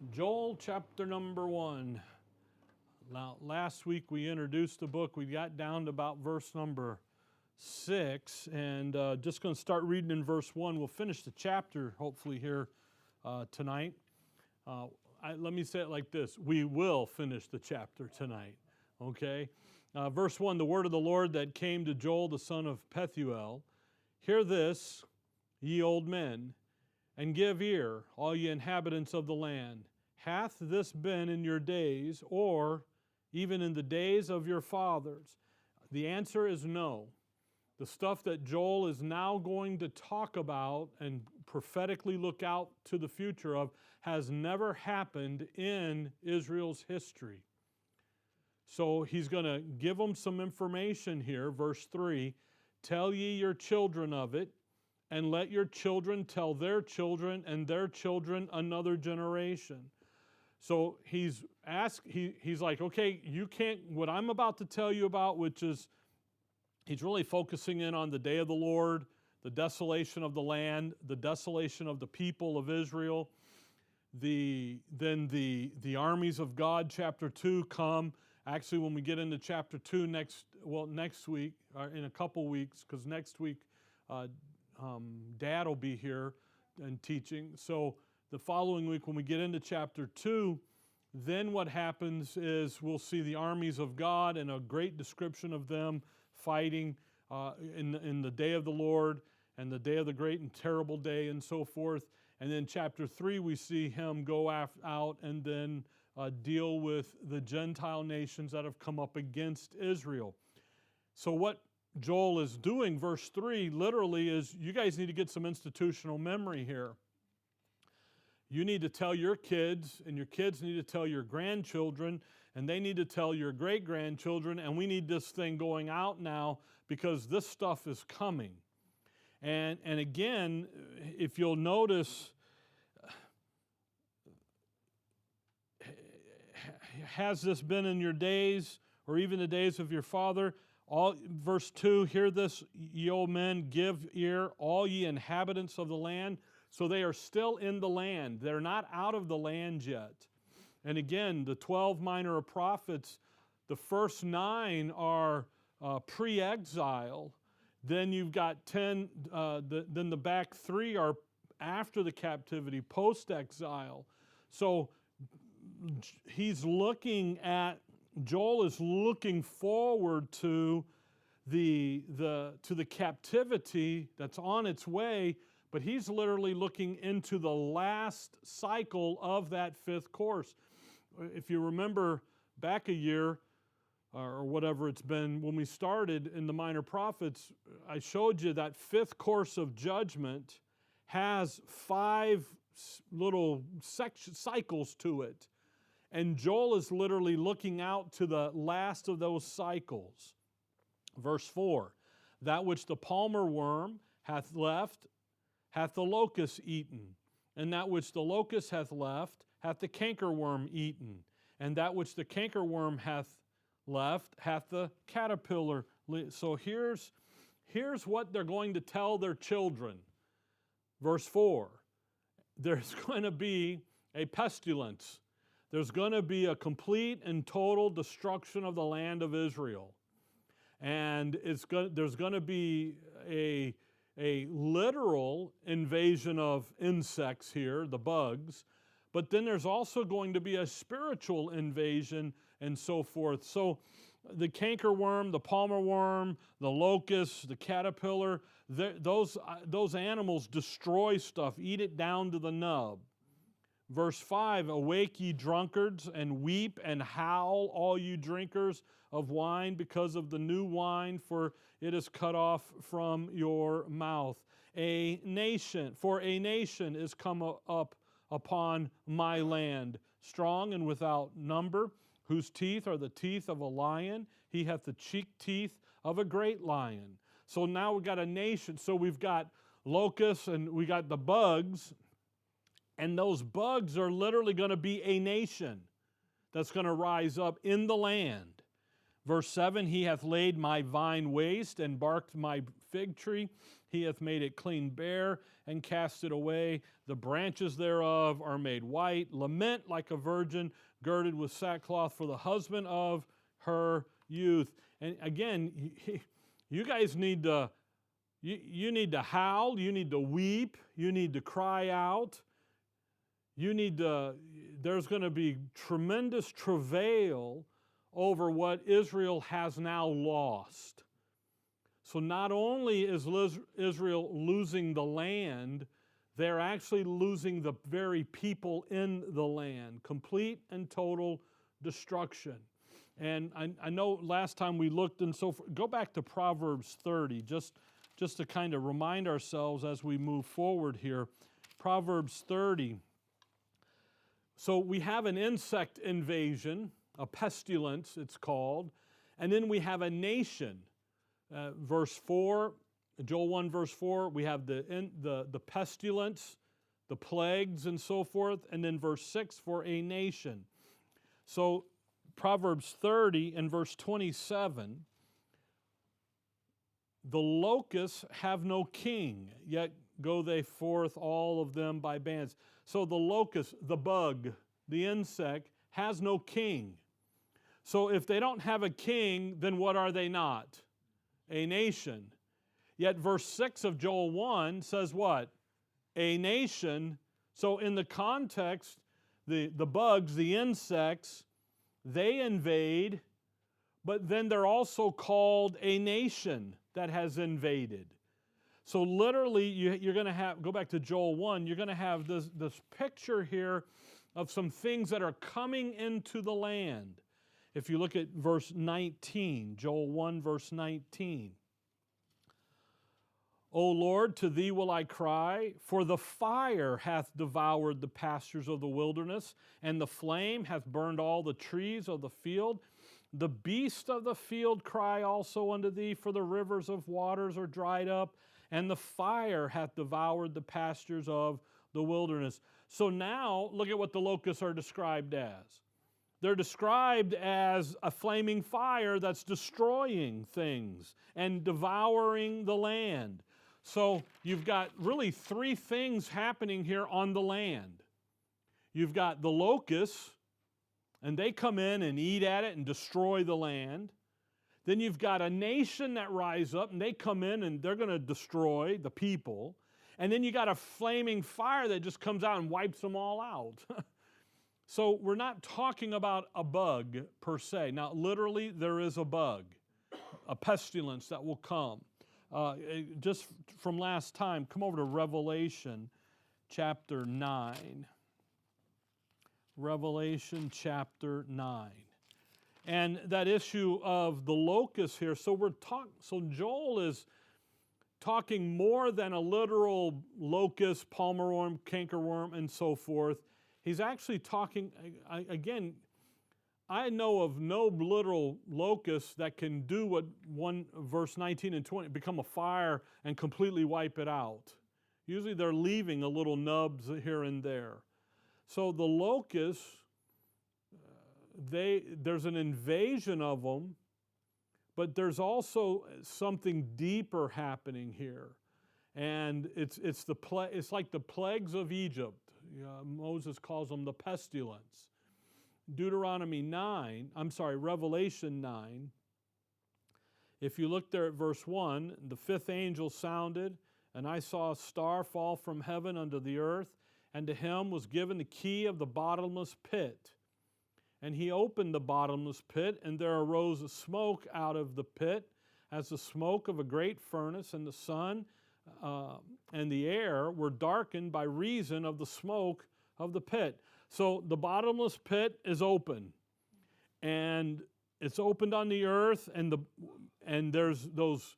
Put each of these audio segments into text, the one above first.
Joel chapter number 1. Now, last week we introduced the book. We got down to about verse number 6, and just going to start reading in verse 1. We'll finish the chapter hopefully here tonight. Let me say it like this. We will finish the chapter tonight, okay? Verse 1, the word of the Lord that came to Joel the son of Pethuel. Hear this, ye old men, and give ear, all ye inhabitants of the land. Hath this been in your days, or even in the days of your fathers? The answer is no. The stuff that Joel is now going to talk about and prophetically look out to the future of has never happened in Israel's history. So he's going to give them some information here, verse 3. Tell ye your children of it, and let your children tell their children and their children another generation. So he's like, okay, you can't, what I'm about to tell you about, which is, he's really focusing in on the day of the Lord, the desolation of the land, the desolation of the people of Israel. Then the armies of God, chapter 2, come. Actually, when we get into chapter 2 next week, or in a couple weeks, because next week Dad will be here and teaching. So the following week, when we get into chapter 2, then what happens is we'll see the armies of God and a great description of them fighting in the day of the Lord and the day of the great and terrible day and so forth. And then chapter 3, we see him go out and then deal with the Gentile nations that have come up against Israel. So what Joel is doing, verse 3, literally is, you guys need to get some institutional memory here. You need to tell your kids, and your kids need to tell your grandchildren, and they need to tell your great-grandchildren, and we need this thing going out now because this stuff is coming. And again, if you'll notice, has this been in your days, or even the days of your father? Verse 2, hear this, ye old men, give ear, all ye inhabitants of the land. So they are still in the land. They're not out of the land yet. And again, the 12 minor prophets, the first 9 are pre-exile. Then you've got 10, then the back 3 are after the captivity, post-exile. So Joel is looking forward to the captivity that's on its way, but he's literally looking into the last cycle of that 5th course. If you remember back a year, or whatever it's been, when we started in the Minor Prophets, I showed you that 5th course of judgment has 5 little cycles to it. And Joel is literally looking out to the last of those cycles. Verse 4, that which the palmer worm hath left, hath the locust eaten, and that which the locust hath left, hath the cankerworm eaten, and that which the cankerworm hath left, hath the caterpillar. So here's what they're going to tell their children. Verse 4, there's going to be a pestilence. There's going to be a complete and total destruction of the land of Israel. And there's going to be a literal invasion of insects here, the bugs, but then there's also going to be a spiritual invasion and so forth. So the cankerworm, the palmer worm, the locust, the caterpillar, those animals destroy stuff, eat it down to the nub. Verse 5, awake ye drunkards, and weep and howl, all you drinkers of wine, because of the new wine, for it is cut off from your mouth. For a nation is come up upon my land, strong and without number, whose teeth are the teeth of a lion. He hath the cheek teeth of a great lion. So now we've got a nation. So we've got locusts and we got the bugs. And those bugs are literally going to be a nation that's going to rise up in the land. Verse 7, he hath laid my vine waste and barked my fig tree. He hath made it clean bare, and cast it away. The branches thereof are made white. Lament like a virgin, girded with sackcloth for the husband of her youth. And again, you guys need to, you need to howl, you need to weep, you need to cry out. You need to, there's going to be tremendous travail over what Israel has now lost. So not only is Israel losing the land, they're actually losing the very people in the land. Complete and total destruction. And I know last time we looked and so forth. Go back to Proverbs 30, just to kind of remind ourselves as we move forward here. Proverbs 30. So we have an insect invasion, a pestilence it's called, and then we have a nation. Verse 4, Joel 1 verse 4, we have the pestilence, the plagues and so forth, and then verse 6 for a nation. So Proverbs 30 and verse 27, the locusts have no king, yet go they forth all of them by bands. So the locust, the bug, the insect, has no king. So if they don't have a king, then what are they not? A nation. Yet verse 6 of Joel 1 says what? A nation. So in the context, the bugs, the insects, they invade, but then they're also called a nation that has invaded. So literally, you're going to have, go back to Joel 1, you're going to have this picture here of some things that are coming into the land. If you look at verse 19, Joel 1 verse 19. O Lord, to thee will I cry, for the fire hath devoured the pastures of the wilderness, and the flame hath burned all the trees of the field. The beasts of the field cry also unto thee, for the rivers of waters are dried up, and the fire hath devoured the pastures of the wilderness. So now, look at what the locusts are described as. They're described as a flaming fire that's destroying things and devouring the land. So you've got really three things happening here on the land. You've got the locusts, and they come in and eat at it and destroy the land. Then you've got a nation that rise up, and they come in and they're going to destroy the people. And then you got a flaming fire that just comes out and wipes them all out. So we're not talking about a bug per se. Now, literally, there is a bug, a pestilence that will come. Just from last time, come over to Revelation chapter 9. Revelation chapter 9. And that issue of the locusts here, so Joel is talking more than a literal locust, palmerworm, cankerworm, and so forth. He's actually talking, again, I know of no literal locust that can do what verse 19 and 20, become a fire and completely wipe it out. Usually they're leaving a little nubs here and there. So the locusts, there's an invasion of them, but there's also something deeper happening here. And it's like the plagues of Egypt. Moses calls them the pestilence. Revelation 9, if you look there at verse 1, the fifth angel sounded, and I saw a star fall from heaven unto the earth, and to him was given the key of the bottomless pit. And he opened the bottomless pit, and there arose a smoke out of the pit, as the smoke of a great furnace, and the sun and the air were darkened by reason of the smoke of the pit. So the bottomless pit is open, and it's opened on the earth, and there's those,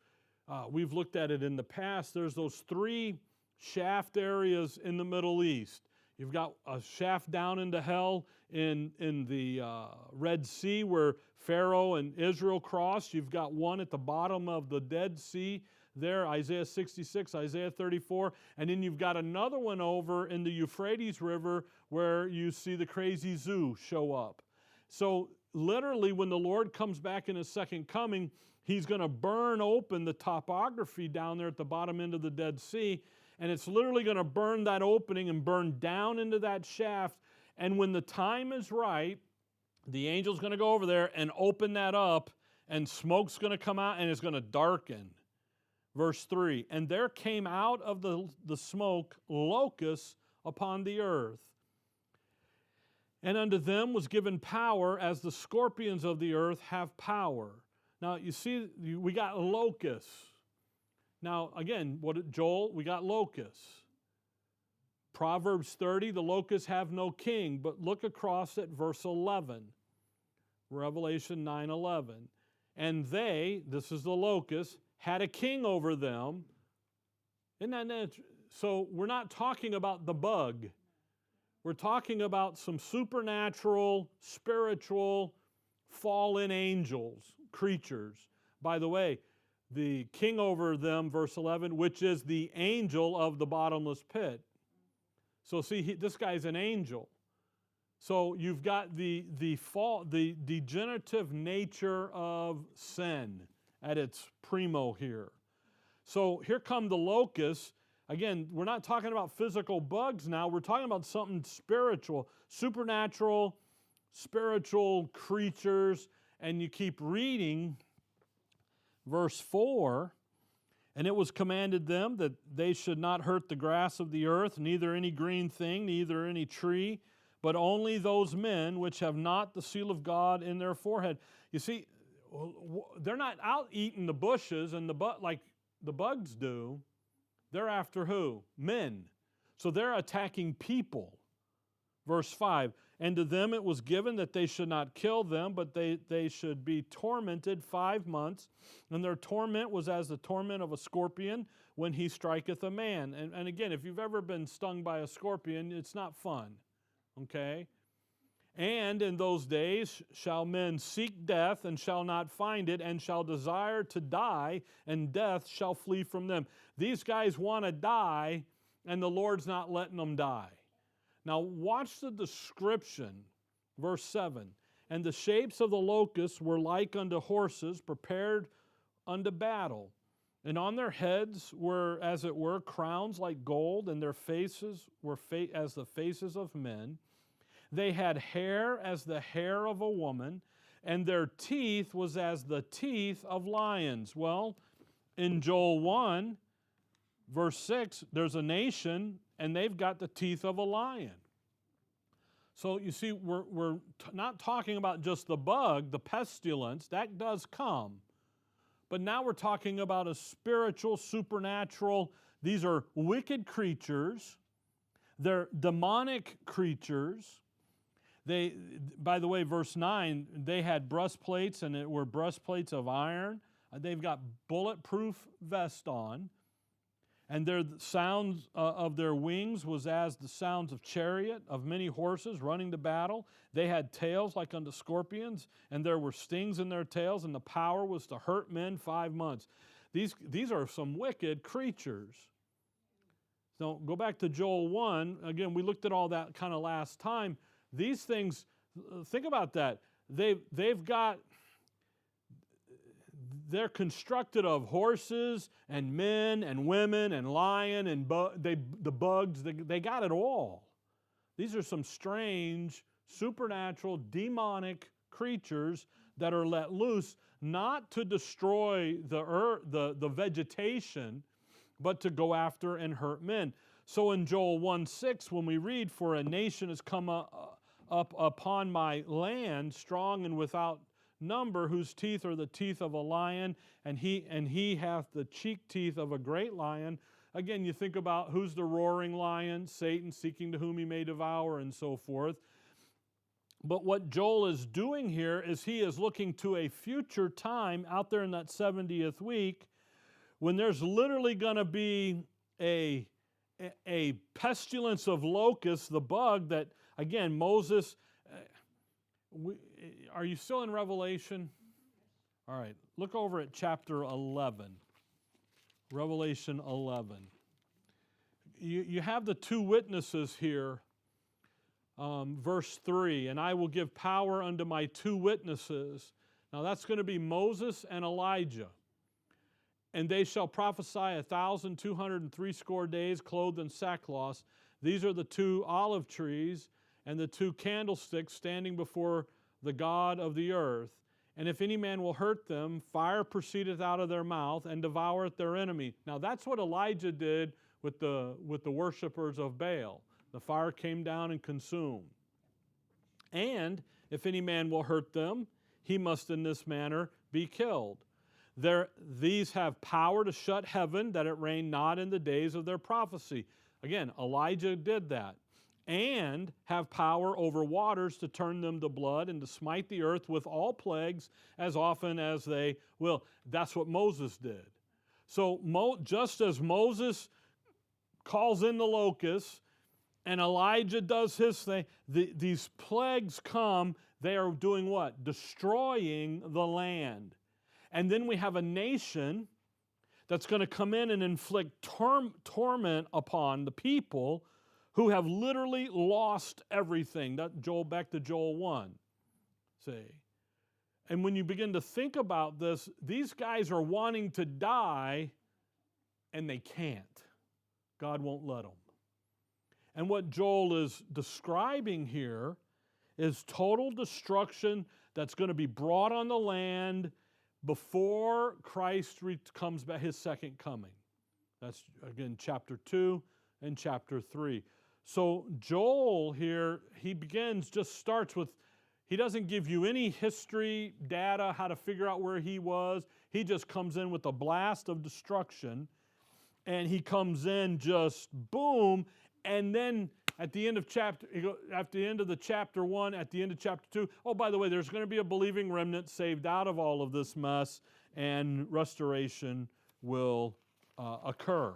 we've looked at it in the past, there's those three shaft areas in the Middle East. You've got a shaft down into hell in the Red Sea where Pharaoh and Israel crossed. You've got one at the bottom of the Dead Sea there, Isaiah 66, Isaiah 34. And then you've got another one over in the Euphrates River where you see the crazy zoo show up. So literally when the Lord comes back in His second coming, He's going to burn open the topography down there at the bottom end of the Dead Sea, and it's literally going to burn that opening and burn down into that shaft. And when the time is right, the angel's going to go over there and open that up, and smoke's going to come out, and it's going to darken. Verse 3, and there came out of the smoke locusts upon the earth. And unto them was given power, as the scorpions of the earth have power. Now, you see, we got locusts. Now, again, Joel? We got locusts. Proverbs 30, the locusts have no king. But look across at verse 11. Revelation 9:11. And they, this is the locusts, had a king over them. Isn't that so we're not talking about the bug. We're talking about some supernatural, spiritual, fallen angels, creatures. By the way, the king over them, verse 11, which is the angel of the bottomless pit. So see, this guy's an angel. So you've got the degenerative nature of sin at its primo here. So here come the locusts. Again, we're not talking about physical bugs now. We're talking about something spiritual, supernatural, spiritual creatures. And you keep reading verse 4. And it was commanded them that they should not hurt the grass of the earth, neither any green thing, neither any tree, but only those men which have not the seal of God in their forehead. You see, they're not out eating the bushes and like the bugs do. They're after who? Men. So they're attacking people. Verse 5, and to them it was given that they should not kill them, but they should be tormented 5 months. And their torment was as the torment of a scorpion when he striketh a man. And again, if you've ever been stung by a scorpion, it's not fun. Okay? And in those days shall men seek death, and shall not find it, and shall desire to die, and death shall flee from them. These guys want to die, and the Lord's not letting them die. Now watch the description, verse 7. And the shapes of the locusts were like unto horses prepared unto battle. And on their heads were, as it were, crowns like gold, and their faces were as the faces of men. They had hair as the hair of a woman, and their teeth was as the teeth of lions. Well, in Joel 1, verse 6, there's a nation, and they've got the teeth of a lion. So you see, we're not talking about just the bug, the pestilence, that does come. But now we're talking about a spiritual, supernatural, these are wicked creatures, they're demonic creatures. They, by the way, verse 9, they had breastplates, and it were breastplates of iron. They've got bulletproof vest on. And their sounds of their wings was as the sounds of chariot, of many horses running to battle. They had tails like unto scorpions, and there were stings in their tails, and the power was to hurt men 5 months. These are some wicked creatures. So go back to Joel 1. Again, we looked at all that kind of last time. These things, think about that. They're constructed of horses and men and women and lion and the bugs. They got it all. These are some strange, supernatural, demonic creatures that are let loose, not to destroy the earth, the vegetation, but to go after and hurt men. So in Joel 1:6, when we read, for a nation has come up upon my land, strong and without number, whose teeth are the teeth of a lion, and he hath the cheek teeth of a great lion. Again, you think about who's the roaring lion, Satan, seeking to whom he may devour, and so forth. But what Joel is doing here is he is looking to a future time out there in that 70th week when there's literally going to be a pestilence of locusts, the bug that, again, Moses... are you still in Revelation? All right, look over at chapter 11. Revelation 11. You have the two witnesses here, verse 3, and I will give power unto my two witnesses Now that's going to be Moses and Elijah. And they shall prophesy 1,260 days, clothed in sackcloth. These are the 2 olive trees and the 2 candlesticks standing before the God of the earth. And if any man will hurt them, fire proceedeth out of their mouth and devoureth their enemy. Now that's what Elijah did with the worshipers of Baal. The fire came down and consumed. And if any man will hurt them, he must in this manner be killed. These have power to shut heaven, that it rain not in the days of their prophecy. Again, Elijah did that. And have power over waters to turn them to blood and to smite the earth with all plagues as often as they will. That's what Moses did. So just as Moses calls in the locusts and Elijah does his thing, these plagues come, they are doing what? Destroying the land. And then we have a nation that's going to come in and inflict torment upon the people who have literally lost everything. Back to Joel 1. See? And when you begin to think about this, these guys are wanting to die, and they can't. God won't let them. And what Joel is describing here is total destruction that's going to be brought on the land before Christ comes back, his second coming. That's, again, chapter 2 and chapter 3. So Joel here, he starts with, he doesn't give you any history, data, how to figure out where he was. He just comes in with a blast of destruction, and he comes in just boom, and then at the end of the chapter 1, at the end of chapter 2, oh, by the way, there's going to be a believing remnant saved out of all of this mess, and restoration will occur.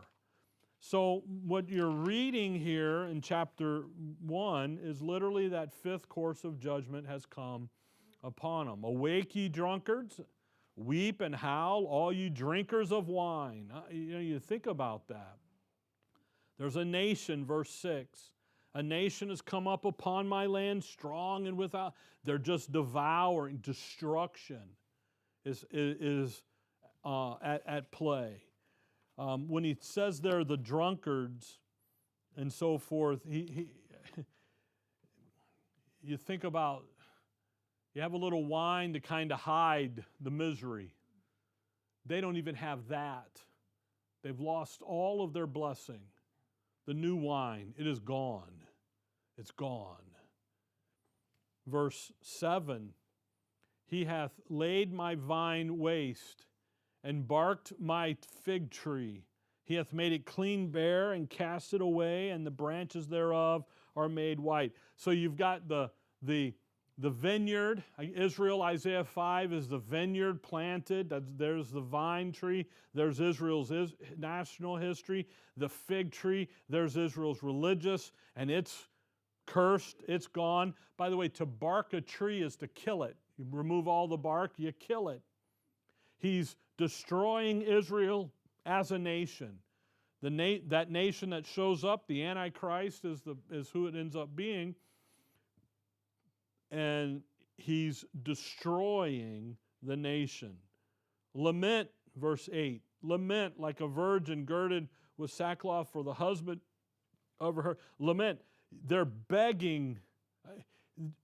So what you're reading here in chapter 1 is literally that 5th course of judgment has come upon them. Awake, ye drunkards, weep and howl, all you drinkers of wine. You think about that. There's a nation, verse 6. A nation has come up upon my land strong and without. They're just devouring. Destruction is at play. When he says there, the drunkards and so forth, you think about, you have a little wine to kind of hide the misery. They don't even have that. They've lost all of their blessing. The new wine, it is gone. It's gone. Verse 7, he hath laid my vine waste and barked my fig tree. He hath made it clean bare and cast it away, and the branches thereof are made white. So you've got the vineyard. Israel, Isaiah 5, is the vineyard planted. There's the vine tree. There's Israel's national history. The fig tree, there's Israel's religious, and it's cursed. It's gone. By the way, to bark a tree is to kill it. You remove all the bark, you kill it. He's destroying Israel as a nation. That nation that shows up, the Antichrist, is who it ends up being. And he's destroying the nation. Lament, verse 8. Lament like a virgin girded with sackcloth for the husband of her. Lament. They're begging.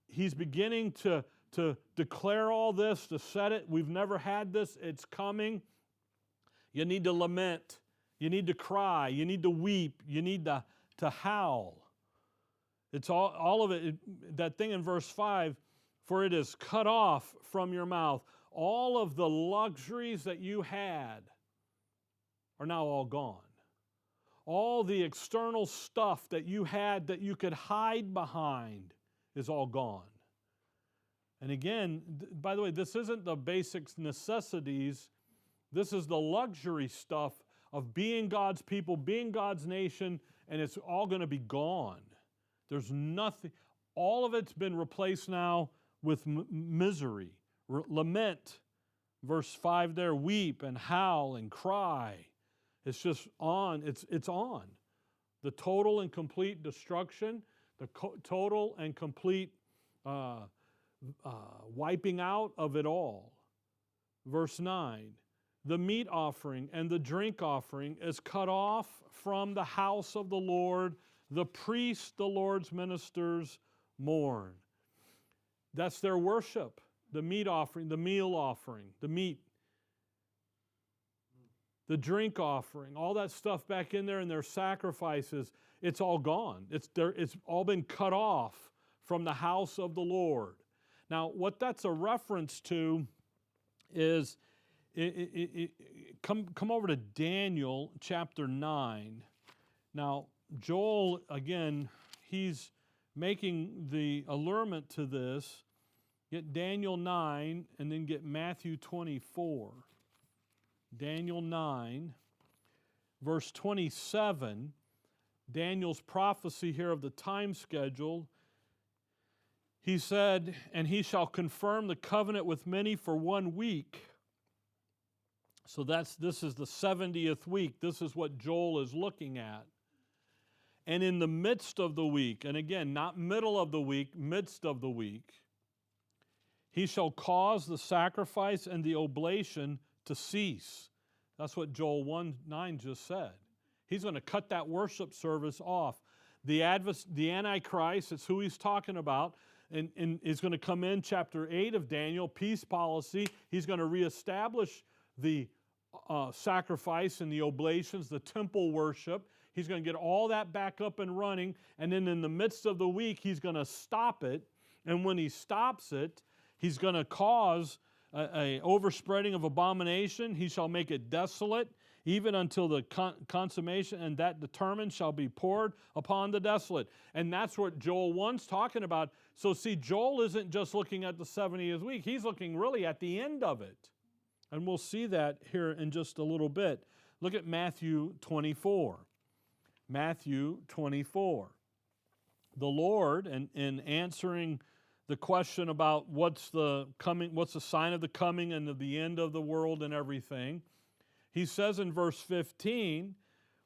He's beginning to declare all this, to set it. We've never had this. It's coming. You need to lament. You need to cry. You need to weep. You need to howl. It's all of it. That thing in verse 5, for it is cut off from your mouth. All of the luxuries that you had are now all gone. All the external stuff that you had that you could hide behind is all gone. And again, by the way, this isn't the basic necessities. This is the luxury stuff of being God's people, being God's nation, and it's all going to be gone. There's nothing. All of it's been replaced now with misery. Lament, verse 5 there, weep and howl and cry. It's just on. It's on. The total and complete destruction, the total and complete wiping out of it all. verse 9, the meat offering and the drink offering is cut off from the house of the Lord. The priests, the Lord's ministers, mourn. That's their worship. The meat offering, the meal offering, the meat, the drink offering, all that stuff back in there and their sacrifices, it's all gone. It's all been cut off from the house of the Lord. Now, what that's a reference to is, come over to Daniel chapter 9. Now, Joel, again, he's making the allurement to this. Get Daniel 9 and then get Matthew 24. Daniel 9, verse 27, Daniel's prophecy here of the time schedule. He said, and he shall confirm the covenant with many for 1 week. So this is the 70th week. This is what Joel is looking at. And in the midst of the week, and again, not middle of the week, midst of the week, he shall cause the sacrifice and the oblation to cease. That's what Joel 1:9 just said. He's going to cut that worship service off. The Antichrist, it's who he's talking about, and is going to come in chapter 8 of Daniel, peace policy. He's going to reestablish the sacrifice and the oblations, the temple worship. He's going to get all that back up and running, and then in the midst of the week, he's going to stop it. And when he stops it, he's going to cause a overspreading of abomination. He shall make it desolate, even until the consummation, and that determined shall be poured upon the desolate. And that's what Joel 1's talking about. So see, Joel isn't just looking at the 70th week. He's looking really at the end of it. And we'll see that here in just a little bit. Look at Matthew 24. Matthew 24. The Lord, in answering the question about what's the sign of the coming and of the end of the world and everything, he says in verse 15,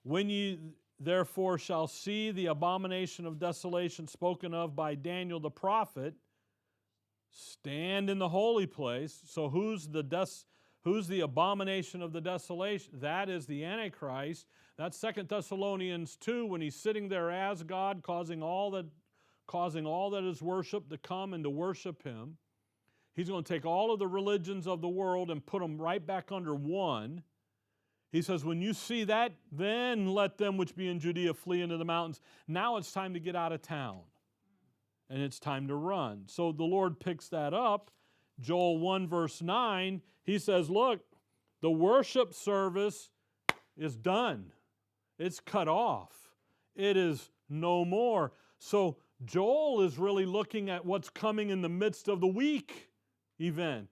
when ye therefore shall see the abomination of desolation spoken of by Daniel the prophet, stand in the holy place. So who's the abomination of the desolation? That is the Antichrist. That's 2 Thessalonians 2, when he's sitting there as God, causing all that is worship to come and to worship him. He's going to take all of the religions of the world and put them right back under one. He says, when you see that, then let them which be in Judea flee into the mountains. Now it's time to get out of town. And it's time to run. So the Lord picks that up. Joel 1 verse 9, he says, look, the worship service is done. It's cut off. It is no more. So Joel is really looking at what's coming in the midst of the week event.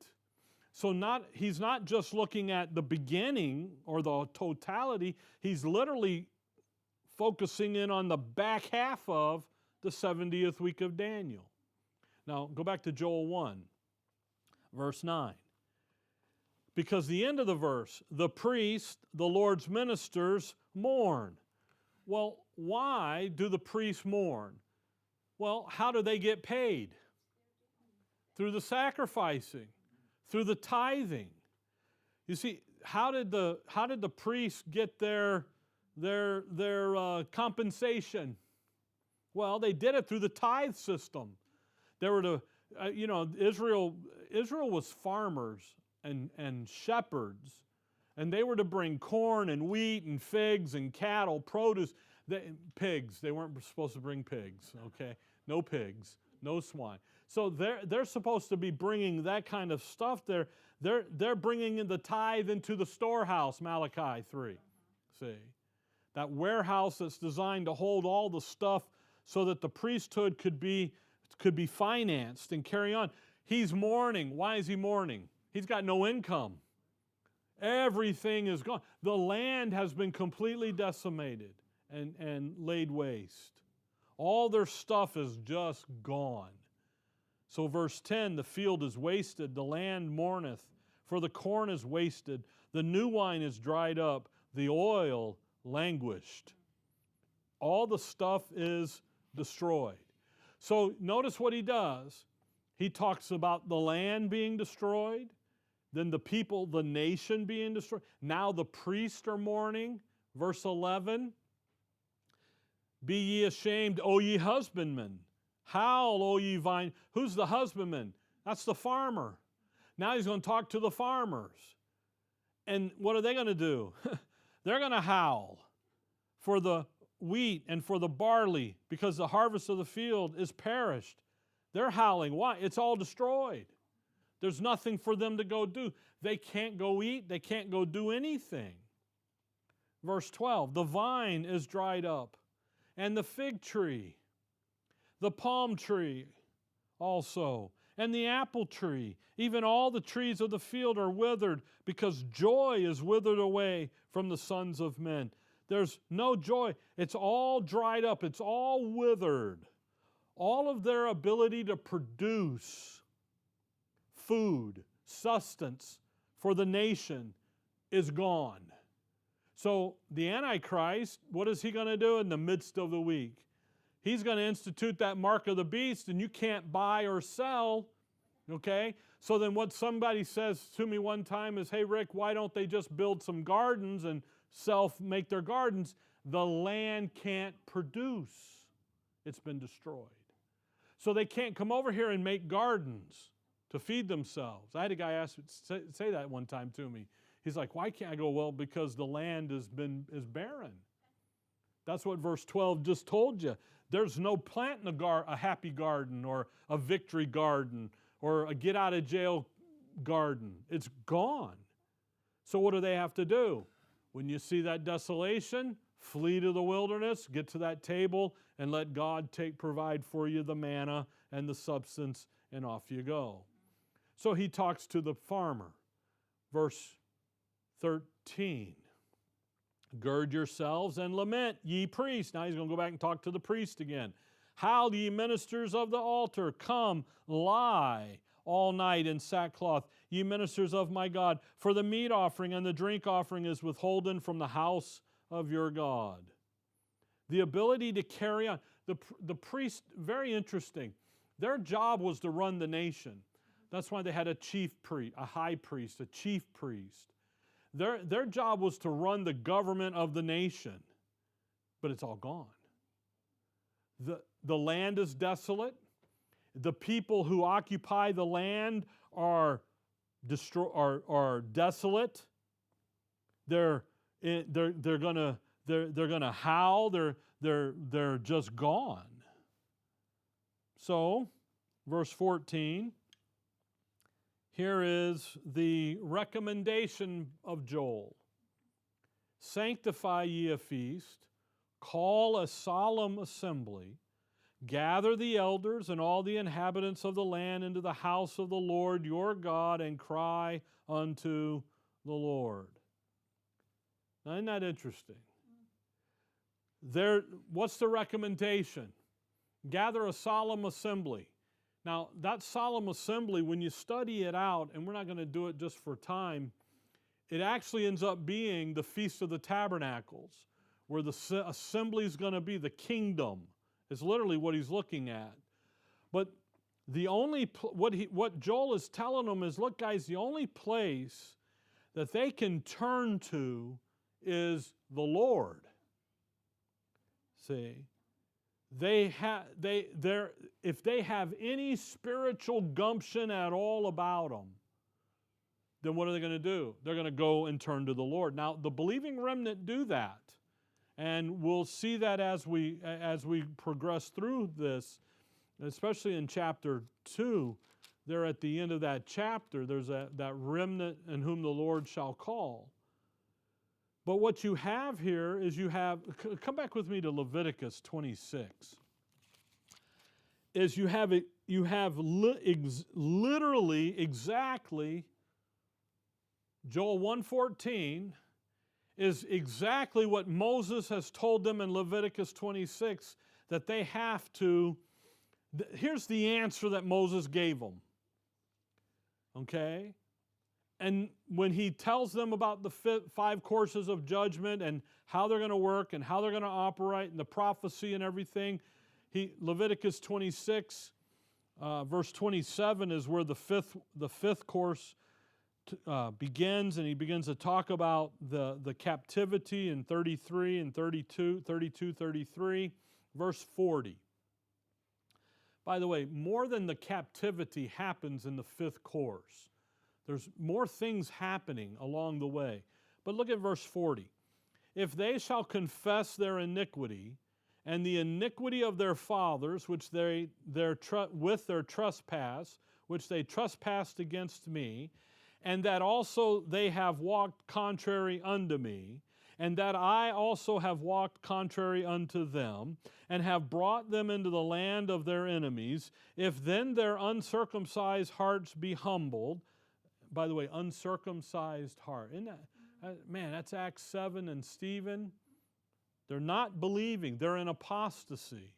So he's not just looking at the beginning or the totality. He's literally focusing in on the back half of the 70th week of Daniel. Now, go back to Joel 1, verse 9. Because the end of the verse, the priests, the Lord's ministers, mourn. Well, why do the priests mourn? Well, how do they get paid? Through the sacrificing, through the tithing. You see, how did the priests get their compensation? Well, they did it through the tithe system. They were Israel was farmers and shepherds, and they were to bring corn and wheat and figs and cattle, produce. Pigs. They weren't supposed to bring pigs. Okay, no pigs, no swine. So they're supposed to be bringing that kind of stuff. They're bringing in the tithe into the storehouse. Malachi 3. See, that warehouse that's designed to hold all the stuff so that the priesthood could be financed and carry on. He's mourning. Why is he mourning? He's got no income. Everything is gone. The land has been completely decimated and laid waste. All their stuff is just gone. So verse 10, the field is wasted, the land mourneth, for the corn is wasted, the new wine is dried up, the oil languished. All the stuff is destroyed. So notice what he does. He talks about the land being destroyed. then the people, the nation being destroyed. Now the priests are mourning. Verse 11, be ye ashamed, O ye husbandmen. Howl, O ye vine. Who's the husbandman? That's the farmer. Now he's going to talk to the farmers. And what are they going to do? They're going to howl for the wheat and for the barley because the harvest of the field is perished. They're howling. Why? It's all destroyed. There's nothing for them to go do. They can't go eat. They can't go do anything. Verse 12, the vine is dried up, and the fig tree, the palm tree also, and the apple tree, even all the trees of the field are withered, because joy is withered away from the sons of men. There's no joy. It's all dried up. It's all withered. All of their ability to produce food, sustenance for the nation is gone. So the Antichrist, what is he going to do in the midst of the week? He's going to institute that mark of the beast, and you can't buy or sell, okay? So then what somebody says to me one time is, hey, Rick, why don't they just build some gardens and make their gardens? The land can't produce. It's been destroyed. So they can't come over here and make gardens to feed themselves. I had a guy say that one time to me. He's like, why can't I go? Well, because the land is barren. That's what verse 12 just told you. There's no planting a happy garden or a victory garden or a get out of jail garden. It's gone. So what do they have to do? When you see that desolation, flee to the wilderness, get to that table, and let God provide for you the manna and the substance, and off you go. So he talks to the farmer. Verse 13. Gird yourselves and lament, ye priests. Now he's going to go back and talk to the priest again. Howl, ye ministers of the altar, come, lie all night in sackcloth, ye ministers of my God. For the meat offering and the drink offering is withholden from the house of your God. The ability to carry on. The priest, very interesting. Their job was to run the nation. That's why they had a chief priest, a high priest, a chief priest. Their job was to run the government of the nation, but it's all gone. The land is desolate. The people who occupy the land are desolate. They're gonna howl. They're just gone. So, verse 14. Here is the recommendation of Joel. Sanctify ye a feast, call a solemn assembly, gather the elders and all the inhabitants of the land into the house of the Lord your God, and cry unto the Lord. Now, isn't that interesting? What's the recommendation? Gather a solemn assembly. Now, that solemn assembly, when you study it out, and we're not going to do it just for time, it actually ends up being the Feast of the Tabernacles, where the assembly is going to be the kingdom. It's literally what he's looking at. But what Joel is telling them is, look, guys, the only place that they can turn to is the Lord. See? If they have any spiritual gumption at all about them, then what are they going to do? They're going to go and turn to the Lord. Now, the believing remnant do that, and we'll see that as we progress through this, especially in chapter 2. There at the end of that chapter, there's that remnant in whom the Lord shall call. But what you have here is come back with me to Leviticus 26. Is you have literally exactly Joel 1:14 is exactly what Moses has told them in Leviticus 26 that they have to. Here's the answer that Moses gave them. Okay? And when he tells them about the 5 courses of judgment and how they're going to work and how they're going to operate and the prophecy and everything, Leviticus 26, verse 27 is where the fifth course begins, and he begins to talk about the captivity in 33 and 32, 33, verse 40. By the way, more than the captivity happens in the fifth course. There's more things happening along the way. But look at verse 40. If they shall confess their iniquity and the iniquity of their fathers, with their trespass, which they trespassed against me, and that also they have walked contrary unto me, and that I also have walked contrary unto them, and have brought them into the land of their enemies, if then their uncircumcised hearts be humbled. By the way, uncircumcised heart. Isn't that, man, that's Acts 7 and Stephen. They're not believing. They're in apostasy.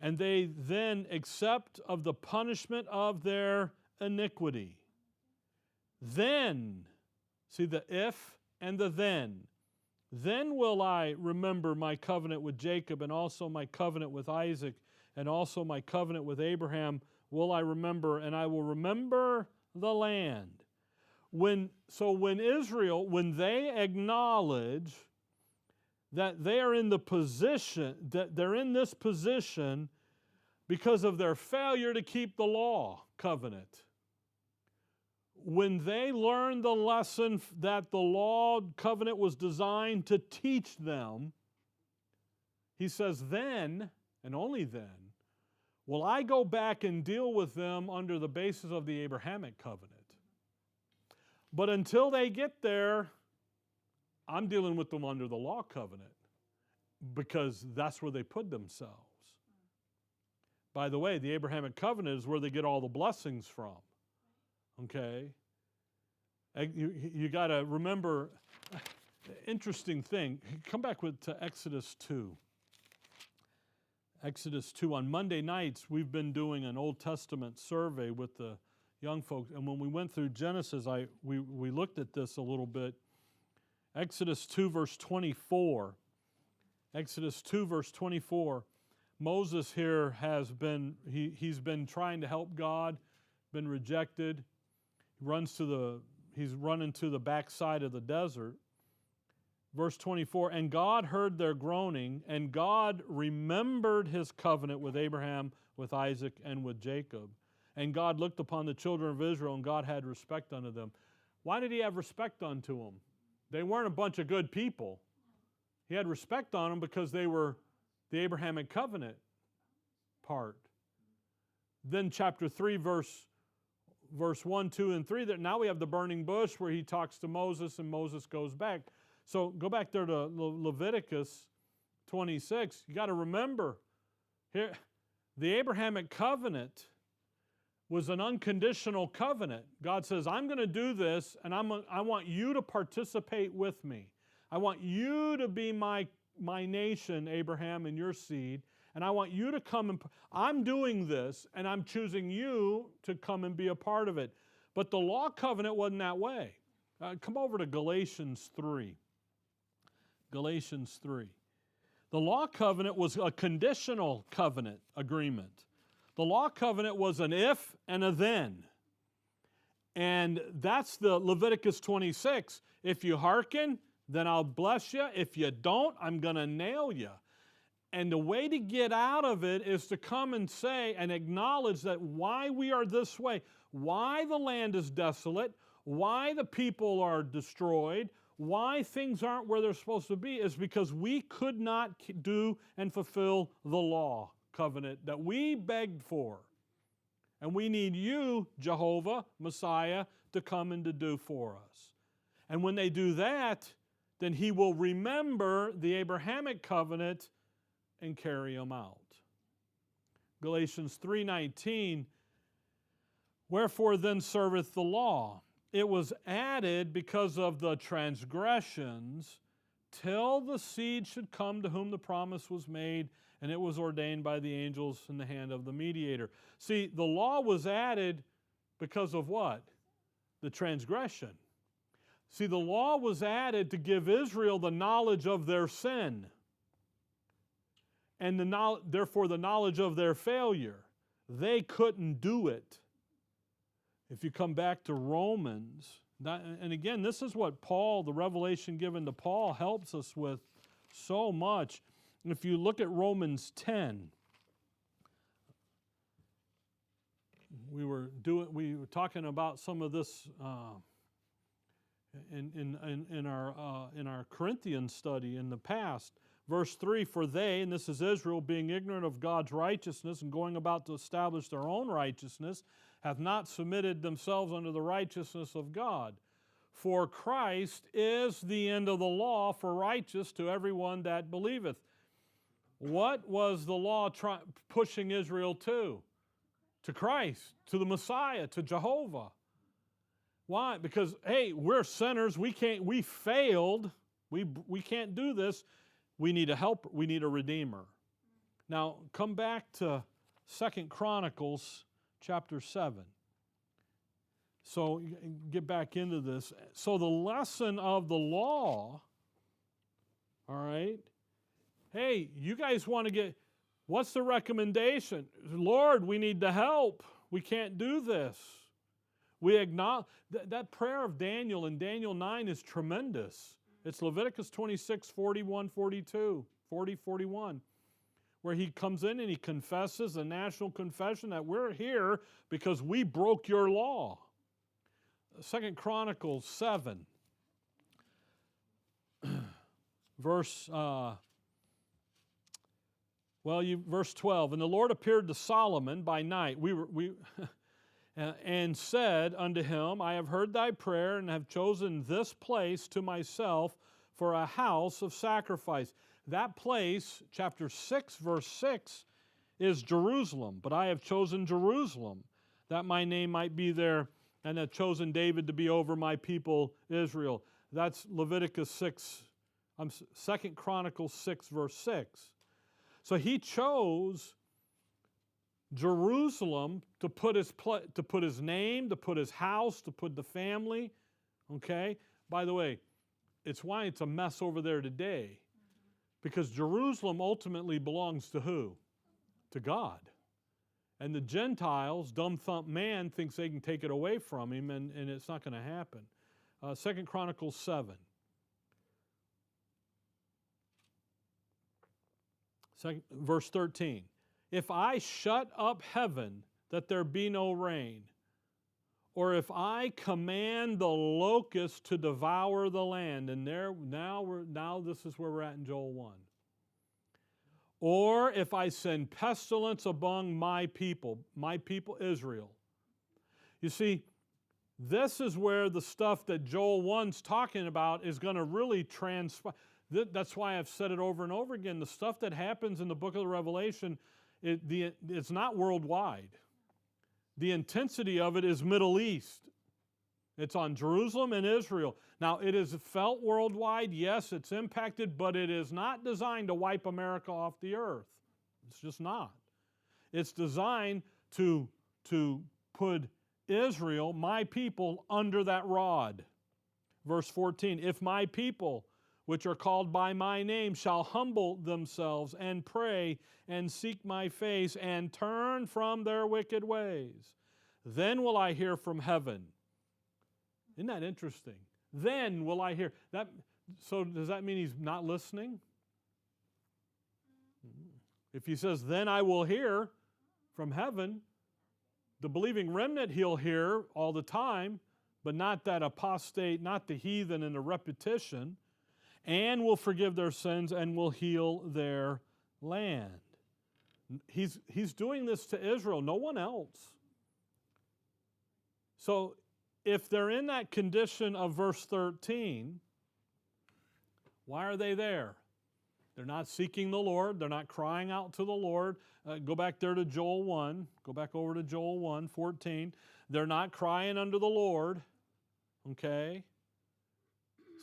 And they then accept of the punishment of their iniquity. Then, see the if and the then will I remember my covenant with Jacob, and also my covenant with Isaac, and also my covenant with Abraham will I remember, and I will remember the land. When Israel, when they acknowledge that they are in the position, that they're in this position because of their failure to keep the law covenant, when they learn the lesson that the law covenant was designed to teach them, he says, then, and only then, will I go back and deal with them under the basis of the Abrahamic covenant. But until they get there, I'm dealing with them under the law covenant, because that's where they put themselves. By the way, the Abrahamic covenant is where they get all the blessings from. Okay? You got to remember, interesting thing. Come back to Exodus 2. Exodus 2. On Monday nights, we've been doing an Old Testament survey with the young folks. And when we went through Genesis, we looked at this a little bit. Exodus 2, verse 24. Exodus 2, verse 24. Moses here has been, he's been trying to help God, been rejected. He's running to the backside of the desert. Verse 24, and God heard their groaning, and God remembered his covenant with Abraham, with Isaac, and with Jacob. And God looked upon the children of Israel, and God had respect unto them. Why did he have respect unto them? They weren't a bunch of good people. He had respect on them because they were the Abrahamic covenant part. Then chapter 3, verse 1, 2, and 3, that now we have the burning bush where he talks to Moses and Moses goes back. So go back there to Leviticus 26. You got to remember, here, the Abrahamic covenant was an unconditional covenant. God says, I'm going to do this, and I want you to participate with me. I want you to be my nation, Abraham, and your seed, and I want you to come and I'm doing this, and I'm choosing you to come and be a part of it. But the law covenant wasn't that way. Come over to Galatians 3. Galatians 3. The law covenant was a conditional covenant agreement. The law covenant was an if and a then. And that's the Leviticus 26. If you hearken, then I'll bless you. If you don't, I'm going to nail you. And the way to get out of it is to come and say and acknowledge that why we are this way, why the land is desolate, why the people are destroyed, why things aren't where they're supposed to be, is because we could not do and fulfill the law covenant that we begged for. And we need you, Jehovah, Messiah, to come and to do for us. And when they do that, then he will remember the Abrahamic covenant and carry them out. Galatians 3:19, wherefore then serveth the law? It was added because of the transgressions, till the seed should come to whom the promise was made, and it was ordained by the angels in the hand of the mediator. See, the law was added because of what? The transgression. See, the law was added to give Israel the knowledge of their sin, and therefore the knowledge of their failure. They couldn't do it. If you come back to Romans, and again, this is what Paul, the revelation given to Paul, helps us with so much. And if you look at Romans 10, we were talking about some of this in our Corinthian study in the past. Verse 3, for they, and this is Israel, being ignorant of God's righteousness and going about to establish their own righteousness, hath not submitted themselves unto the righteousness of God. For Christ is the end of the law for righteous to everyone that believeth. What was the law pushing Israel to? To Christ, to the Messiah, to Jehovah. Why? Because, hey, we're sinners. We failed. We can't do this. We need a helper. We need a redeemer. Now, come back to 2 Chronicles chapter 7. So, get back into this. So, the lesson of the law, all right, hey, you guys want to get, what's the recommendation? Lord, we need the help. We can't do this. We acknowledge, that prayer of Daniel in Daniel 9 is tremendous. It's Leviticus 26, 41, 42, 40, 41, where he comes in and he confesses a national confession that we're here because we broke your law. 2 Chronicles 7, verse 12. And the Lord appeared to Solomon by night. And said unto him, I have heard thy prayer and have chosen this place to myself for a house of sacrifice. That place, chapter 6, verse 6, is Jerusalem. But I have chosen Jerusalem, that my name might be there, and have chosen David to be over my people Israel. That's Leviticus 6, 2 Chronicles 6, verse 6. So he chose Jerusalem to put his name, to put his house, to put the family. Okay? By the way, it's why it's a mess over there today. Because Jerusalem ultimately belongs to who? To God. And the Gentiles, dumb-thump man, thinks they can take it away from him, and it's not going to happen. 2 Chronicles 7. Verse 13. If I shut up heaven that there be no rain, or if I command the locust to devour the land, and now this is where we're at in Joel 1. Or if I send pestilence among my people Israel. You see, this is where the stuff that Joel 1's talking about is going to really transpire. That's why I've said it over and over again. The stuff that happens in the book of the Revelation, it's not worldwide. The intensity of it is Middle East. It's on Jerusalem and Israel. Now, it is felt worldwide. Yes, it's impacted, but it is not designed to wipe America off the earth. It's just not. It's designed to put Israel, my people, under that rod. Verse 14, if my people, which are called by my name, shall humble themselves and pray and seek my face and turn from their wicked ways, then will I hear from heaven. Isn't that interesting? Then will I hear. So does that mean he's not listening? If he says, then I will hear from heaven, the believing remnant he'll hear all the time, but not that apostate, not the heathen in the repetition, and will forgive their sins and will heal their land. He's doing this to Israel, no one else. So if they're in that condition of verse 13, why are they there? They're not seeking the Lord. They're not crying out to the Lord. Go back there to Joel 1. Go back over to Joel 1, 14. They're not crying unto the Lord. Okay?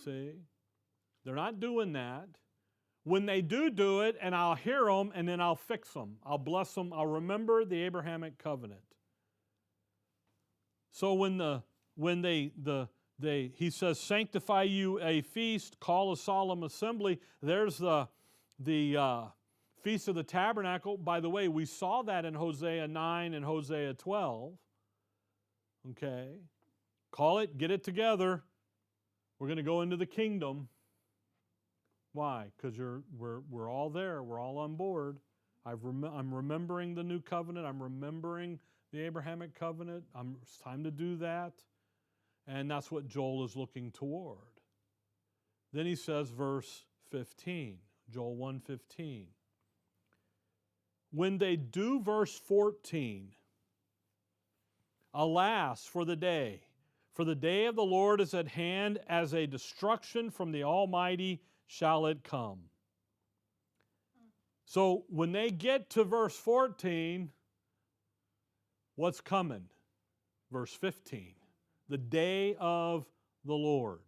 See? They're not doing that. When they do it, and I'll hear them, and then I'll fix them. I'll bless them. I'll remember the Abrahamic covenant. So he says, sanctify you a feast, call a solemn assembly. There's the Feast of the Tabernacle. By the way, we saw that in Hosea 9 and Hosea 12. Okay? Call it, get it together. We're going to go into the kingdom. Why? Because we're all there. We're all on board. I'm remembering the new covenant. I'm remembering the Abrahamic covenant. It's time to do that. And that's what Joel is looking toward. Then he says, verse 15, Joel 1:15. When they do verse 14, alas for the day of the Lord is at hand, as a destruction from the Almighty shall it come. So when they get to verse 14, what's coming? Verse 15, the day of the Lord.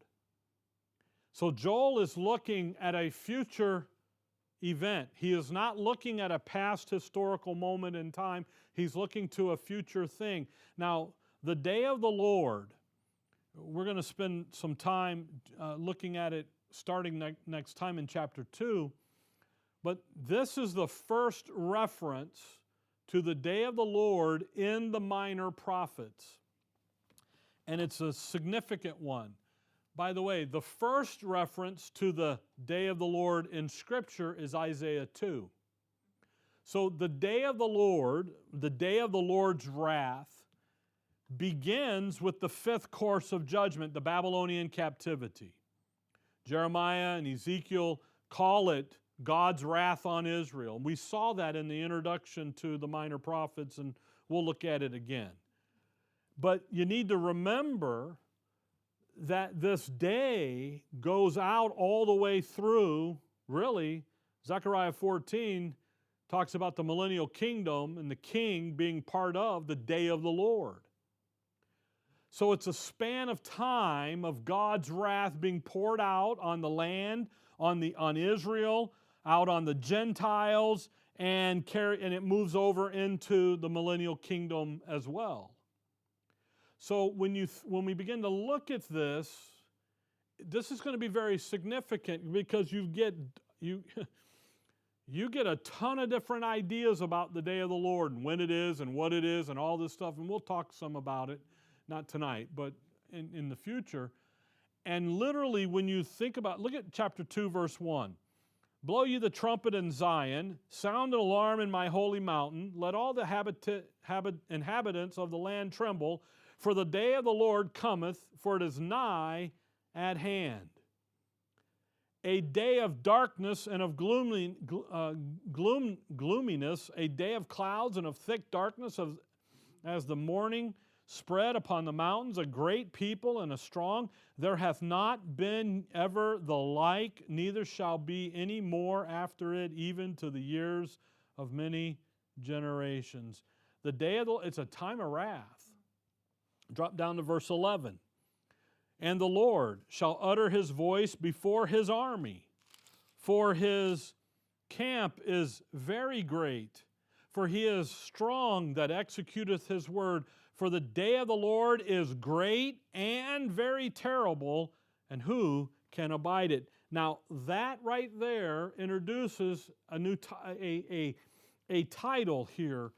So Joel is looking at a future event. He is not looking at a past historical moment in time. He's looking to a future thing. Now, the day of the Lord, we're going to spend some time looking at it starting next time in chapter 2. But this is the first reference to the day of the Lord in the minor prophets. And it's a significant one. By the way, the first reference to the day of the Lord in Scripture is Isaiah 2. So the day of the Lord, the day of the Lord's wrath, begins with the fifth course of judgment, the Babylonian captivity. Jeremiah and Ezekiel call it God's wrath on Israel. We saw that in the introduction to the minor prophets, and we'll look at it again. But you need to remember that this day goes out all the way through, really, Zechariah 14 talks about the millennial kingdom and the king being part of the day of the Lord. So it's a span of time of God's wrath being poured out on the land, on Israel, out on the Gentiles, and it moves over into the millennial kingdom as well. So when we begin to look at this is going to be very significant, because you get a ton of different ideas about the day of the Lord and when it is and what it is and all this stuff, and we'll talk some about it, not tonight, but in the future. And literally, when you think about, look at chapter 2, verse 1. Blow ye the trumpet in Zion, sound an alarm in my holy mountain, let all the inhabitants of the land tremble, for the day of the Lord cometh, for it is nigh at hand. A day of darkness and of gloominess, a day of clouds and of thick darkness, as the morning spread upon the mountains, a great people and a strong. There hath not been ever the like, neither shall be any more after it, even to the years of many generations. The day of it's a time of wrath. Drop down to verse 11. And the Lord shall utter his voice before his army, for his camp is very great, for he is strong that executeth his word. For the day of the Lord is great and very terrible, and who can abide it? Now, that right there introduces a new a title here.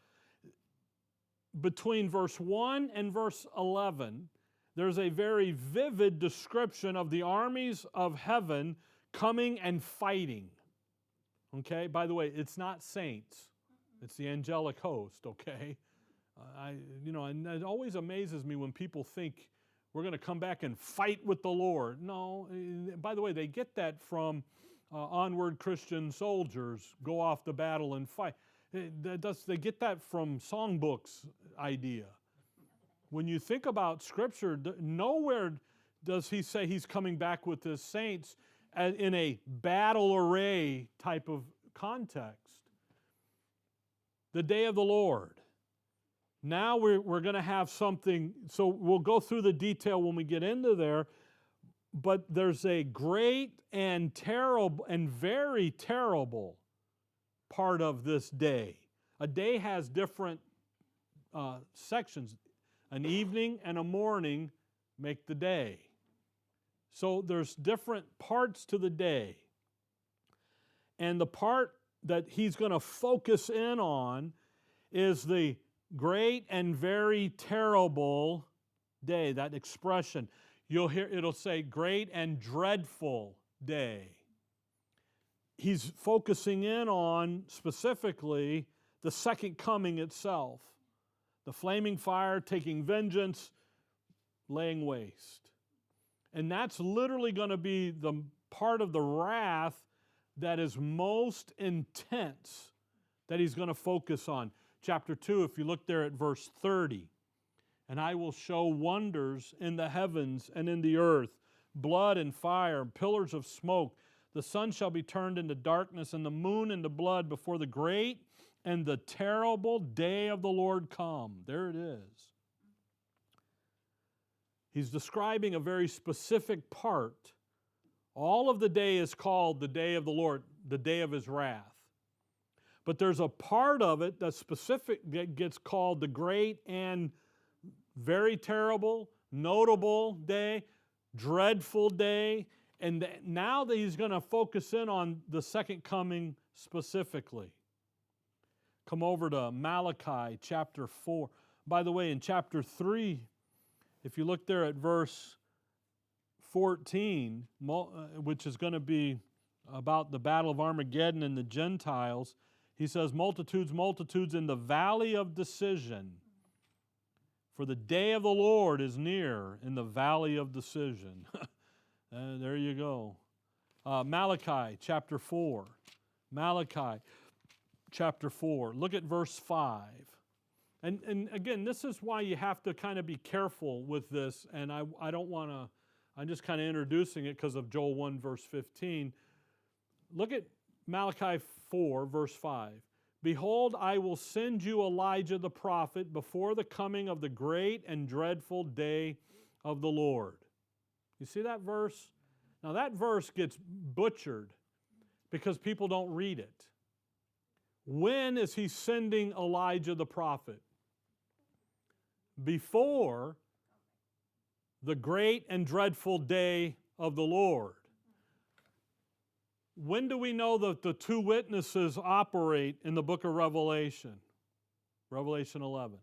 Between verse 1 and verse 11, there's a very vivid description of the armies of heaven coming and fighting. Okay? By the way, it's not saints. It's the angelic host, okay? And it always amazes me when people think we're going to come back and fight with the Lord. No, by the way, they get that from onward Christian soldiers go off to battle and fight. They get that from songbooks idea. When you think about Scripture, nowhere does he say he's coming back with his saints in a battle array type of context. The day of the Lord. Now we're going to have something, so we'll go through the detail when we get into there, but there's a great and terrible and very terrible part of this day. A day has different sections. An evening and a morning make the day. So there's different parts to the day. And the part that he's going to focus in on is the great and very terrible day, that expression. You'll hear it'll say great and dreadful day. He's focusing in on specifically the second coming itself. The flaming fire taking vengeance, laying waste. And that's literally going to be the part of the wrath that is most intense that he's going to focus on. Chapter 2, if you look there at verse 30, and I will show wonders in the heavens and in the earth, blood and fire, pillars of smoke. The sun shall be turned into darkness and the moon into blood before the great and the terrible day of the Lord come. There it is. He's describing a very specific part. All of the day is called the day of the Lord, the day of His wrath. But there's a part of it that's specific that gets called the great and very terrible, notable day, dreadful day. And now that he's going to focus in on the second coming specifically. Come over to Malachi chapter 4. By the way, in chapter 3, if you look there at verse 14, which is going to be about the battle of Armageddon and the Gentiles, he says, multitudes, multitudes in the valley of decision. For the day of the Lord is near in the valley of decision. There you go. Malachi chapter 4. Malachi chapter 4. Look at verse 5. And again, this is why you have to kind of be careful with this. And I don't want to, I'm just kind of introducing it because of Joel 1 verse 15. Look at Malachi 4 verse 5. Behold, I will send you Elijah the prophet before the coming of the great and dreadful day of the Lord. You see that verse? Now that verse gets butchered because people don't read it. When is he sending Elijah the prophet? Before the great and dreadful day of the Lord. When do we know that the two witnesses operate in the book of Revelation? Revelation 11.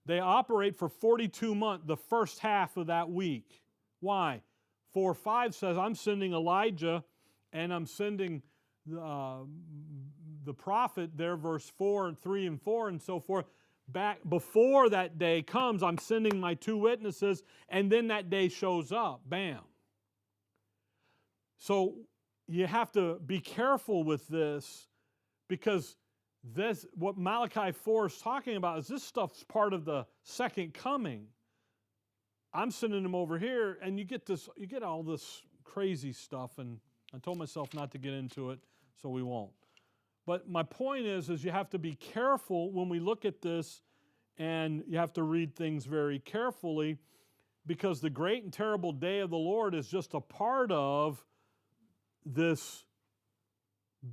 They operate for 42 months, the first half of that week. Why? 4:5 says, I'm sending Elijah and I'm sending the prophet there, verse 4 and 3 and 4 and so forth. Back before that day comes, I'm sending my two witnesses, and then that day shows up. Bam. So you have to be careful with this because this, what Malachi 4 is talking about is this stuff's part of the second coming. I'm sending them over here, and you get all this crazy stuff, and I told myself not to get into it, so we won't. But my point is you have to be careful when we look at this, and you have to read things very carefully because the great and terrible day of the Lord is just a part of this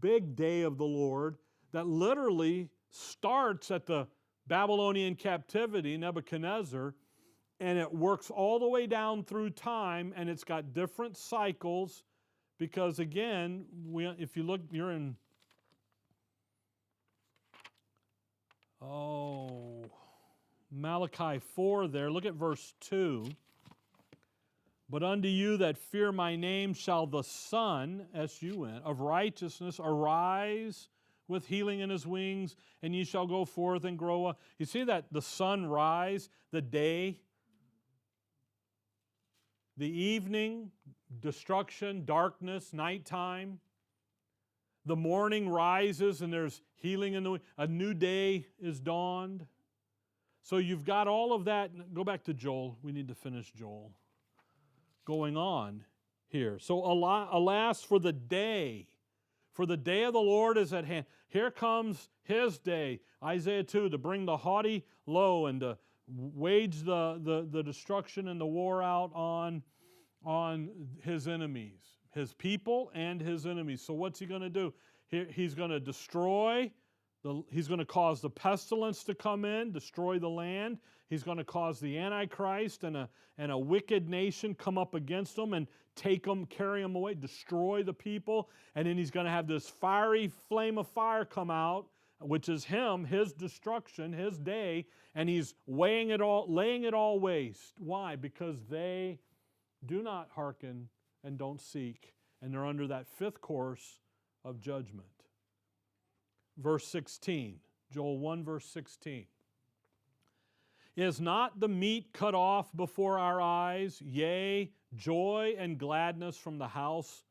big day of the Lord that literally starts at the Babylonian captivity, Nebuchadnezzar, and it works all the way down through time, and it's got different cycles because, again, if you look, you're in... Malachi 4 there. Look at verse 2. But unto you that fear my name shall the Son, S-U-N, of righteousness arise with healing in his wings, and ye shall go forth and grow up. You see that? The sun rise, the day, the evening, destruction, darkness, nighttime. The morning rises and there's healing in the wings. A new day is dawned. So you've got all of that. Go back to Joel. We need to finish Joel. Going on here. So alas for the day. For the day of the Lord is at hand. Here comes His day. Isaiah 2, to bring the haughty low and to wage the destruction and the war out on His enemies. His people and His enemies. So what's He going to do? He's going to destroy. He's going to cause the pestilence to come in, destroy the land. He's going to cause the Antichrist and a wicked nation come up against them and take them, carry them away, destroy the people. And then He's going to have this fiery flame of fire come out which is him, his destruction, his day, and he's laying it all waste. Why? Because they do not hearken and don't seek, and they're under that fifth course of judgment. Verse 16, Joel 1, verse 16. Is not the meat cut off before our eyes, yea, joy and gladness from the house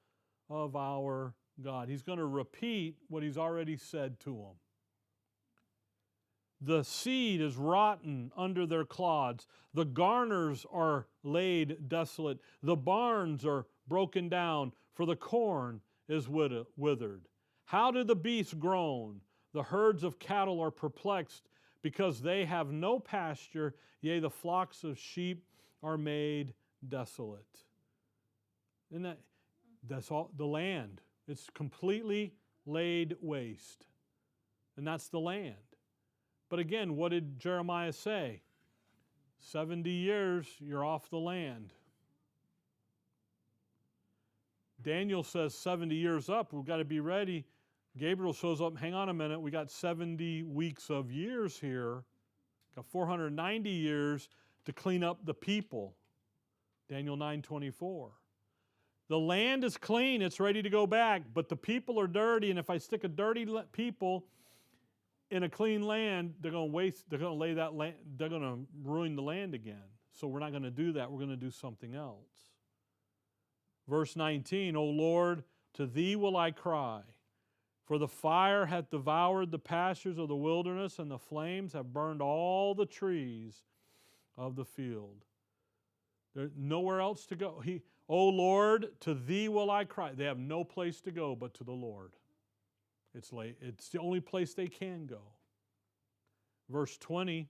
of our God? He's going to repeat what he's already said to them. The seed is rotten under their clods. The garners are laid desolate. The barns are broken down, for the corn is withered. How do the beasts groan? The herds of cattle are perplexed, because they have no pasture, yea, the flocks of sheep are made desolate. And that's all the land. It's completely laid waste. And that's the land. But again, what did Jeremiah say? 70 years, you're off the land. Daniel says 70 years up, we've got to be ready. Gabriel shows up, hang on a minute, we got 70 weeks of years here, got 490 years to clean up the people. Daniel 9:24. The land is clean, it's ready to go back, but the people are dirty, and if I stick a dirty people in a clean land, they're going to lay that land, they're going to ruin the land again. So we're not going to do that, we're going to do something else. Verse 19, O Lord, to thee will I cry, for the fire hath devoured the pastures of the wilderness, and the flames have burned all the trees of the field. There's nowhere else to go. O Lord, to thee will I cry. They have no place to go but to the Lord. It's the only place they can go. Verse 20,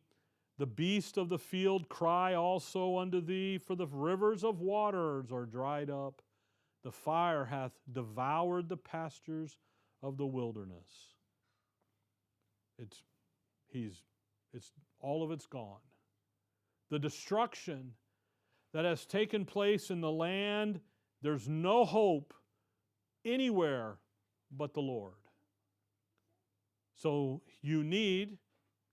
the beasts of the field cry also unto thee, for the rivers of waters are dried up. The fire hath devoured the pastures of the wilderness. All of it's gone. The destruction that has taken place in the land, there's no hope anywhere but the Lord. So you need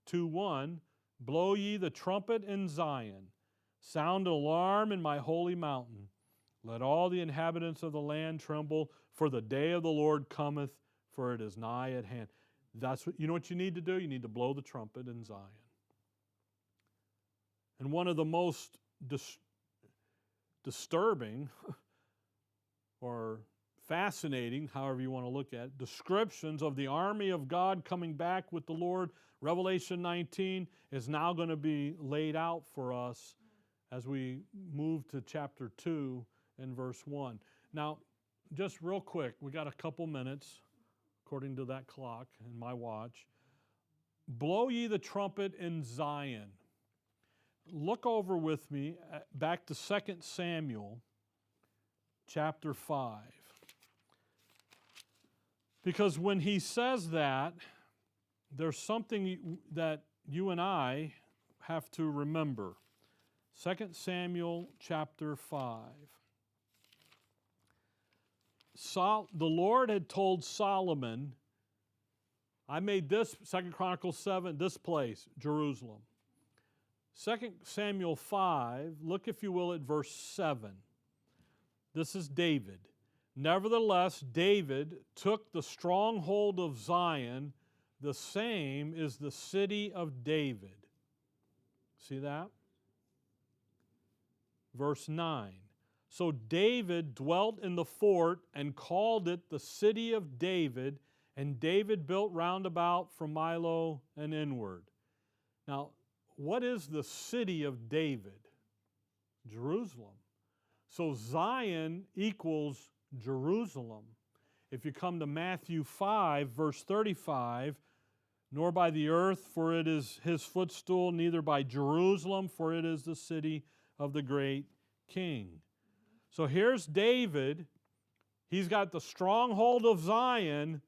to, 1, blow ye the trumpet in Zion, sound an alarm in my holy mountain. Let all the inhabitants of the land tremble, for the day of the Lord cometh, for it is nigh at hand. You know what you need to do? You need to blow the trumpet in Zion. And one of the most disturbing or fascinating, however you want to look at it, descriptions of the army of God coming back with the Lord, Revelation 19, is now going to be laid out for us as we move to chapter 2 and verse 1. Now, just real quick, we got a couple minutes, according to that clock and my watch. Blow ye the trumpet in Zion. Look over with me back to 2 Samuel chapter 5. Because when he says that, there's something that you and I have to remember. 2 Samuel chapter 5. The Lord had told Solomon, I made this, 2 Chronicles 7, this place, Jerusalem. 2 Samuel 5, look if you will at verse 7. This is David. Nevertheless, David took the stronghold of Zion, the same is the city of David. See that? Verse 9. So David dwelt in the fort and called it the city of David, and David built round about from Milo and inward. Now, what is the city of David? Jerusalem. So Zion equals Jerusalem. If you come to Matthew 5, verse 35, nor by the earth, for it is his footstool, neither by Jerusalem, for it is the city of the great king. So here's David. He's got the stronghold of Zion,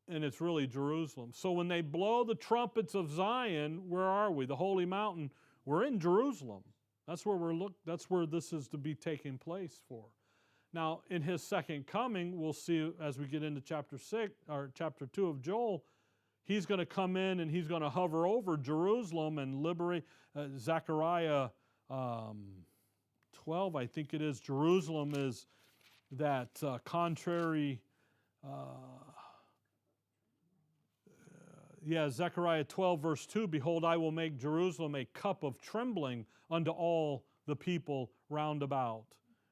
and it's really Jerusalem. So when they blow the trumpets of Zion, where are we? The holy mountain. We're in Jerusalem. That's where this is to be taking place for. Now, in his second coming, we'll see as we get into chapter 2 of Joel, he's going to come in and he's going to hover over Jerusalem and liberate. Zechariah 12, I think it is. Jerusalem is that contrary. Zechariah 12, verse 2, behold, I will make Jerusalem a cup of trembling unto all the people round about,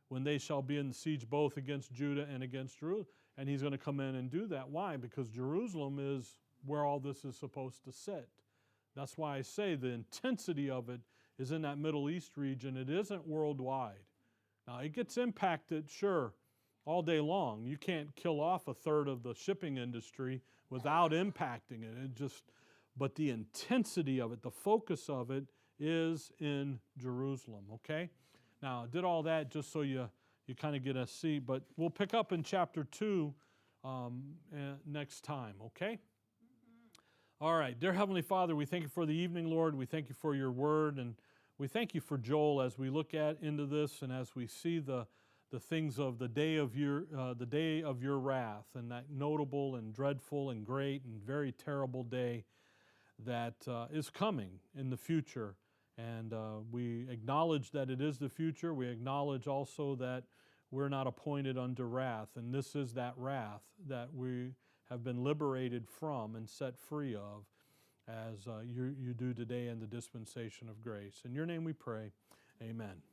when they shall be in siege both against Judah and against Jerusalem. And he's going to come in and do that. Why? Because Jerusalem is where all this is supposed to sit. That's why I say the intensity of it is in that Middle East region. It isn't worldwide. Now, it gets impacted, sure, all day long. You can't kill off a third of the shipping industry without impacting it. But the intensity of it, the focus of it, is in Jerusalem, okay? Now, I did all that just so you kind of get a see, but we'll pick up in chapter 2 next time, okay? All right, dear Heavenly Father, we thank you for the evening, Lord. We thank you for your word, and we thank you for Joel as we look into this and as we see the things of the day of your wrath, and that notable and dreadful and great and very terrible day that is coming in the future. And we acknowledge that it is the future. We acknowledge also that we're not appointed unto wrath, and this is that wrath that we have been liberated from and set free of, as you do today in the dispensation of grace. In your name we pray, amen.